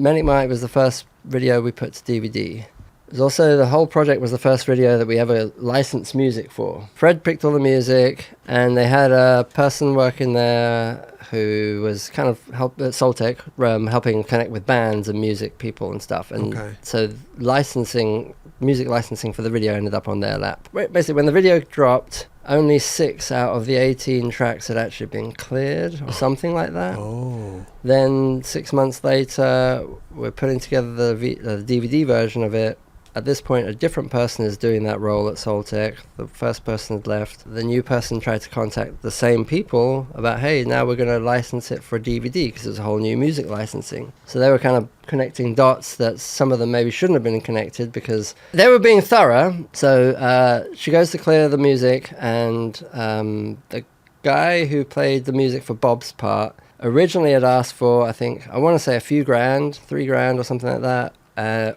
Menikmati was the first video we put to DVD. It was also, the whole project was the first video that we ever licensed music for. Fred picked all the music, and they had a person working there who was kind of Soltec, helping connect with bands and music people and stuff. And so music licensing for the video ended up on their lap. Basically, when the video dropped, only 6 out of the 18 tracks had actually been cleared or something like that. Then 6 months later, we're putting together the DVD version of it. At this point, a different person is doing that role at Soltec. The first person had left. The new person tried to contact the same people about, hey, now we're going to license it for DVD, because there's a whole new music licensing. So they were kind of connecting dots that some of them maybe shouldn't have been connected, because they were being thorough. So she goes to clear the music, and the guy who played the music for Bob's part originally had asked for, I want to say a few grand, $3,000 or something like that.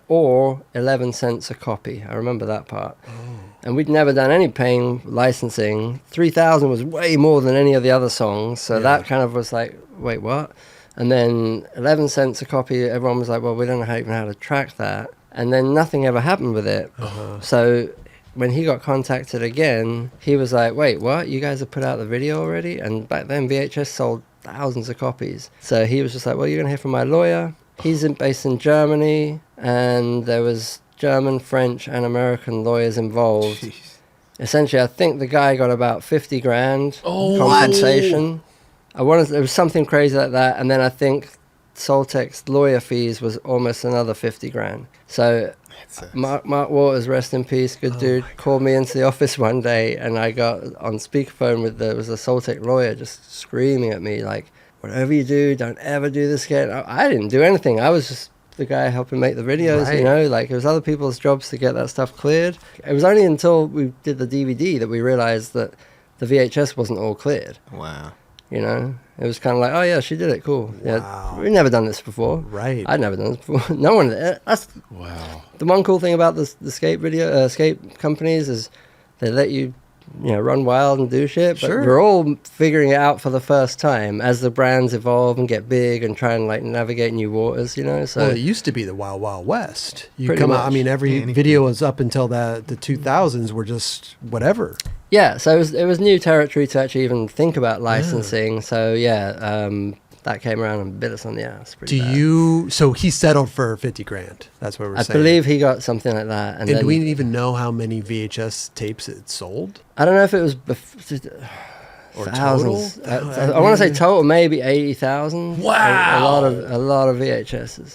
Or 11 cents a copy. I remember that part. And we'd never done any paying licensing. 3,000 was way more than any of the other songs, so that kind of was like, wait, what? And then 11 cents a copy, everyone was like, well, we don't know even how to track that. And then nothing ever happened with it. So when he got contacted again, he was like, wait, what? You guys have put out the video already? And back then VHS sold thousands of copies. So he was just like, well, you're going to hear from my lawyer. He's based in Germany, and there was German, French, and American lawyers involved. Jeez. Essentially, I think the guy got about 50 grand compensation. It was something crazy like that, and then I think Soltec's lawyer fees was almost another 50 grand. So Mark Waters, rest in peace, good dude, called me into the office one day, and I got on speakerphone there was a Soltec lawyer just screaming at me like, whatever you do, don't ever do this again. I didn't do anything. I was just the guy helping make the videos, you know, like it was other people's jobs to get that stuff cleared. It was only until we did the DVD that we realized that the VHS wasn't all cleared. Wow. You know, it was kind of like, oh yeah, she did it, cool. Wow. Yeah, we've never done this before. Right. I'd never done this before. No one. That's the one cool thing about the skate companies is they let you run wild and do shit, but we're all figuring it out for the first time as the brands evolve and get big and try and like navigate new waters, So well, it used to be the Wild Wild West. You come out, I mean, every video was up until the 2000s were just whatever. Yeah, so it was new territory to actually even think about licensing. So that came around and bit us on the ass. So he settled for 50 grand. That's what we're saying. I believe he got something like that. And do we even know how many VHS tapes it sold? I don't know if it was or thousands. Total? I want to say total maybe 80,000. Wow. A lot of VHSs.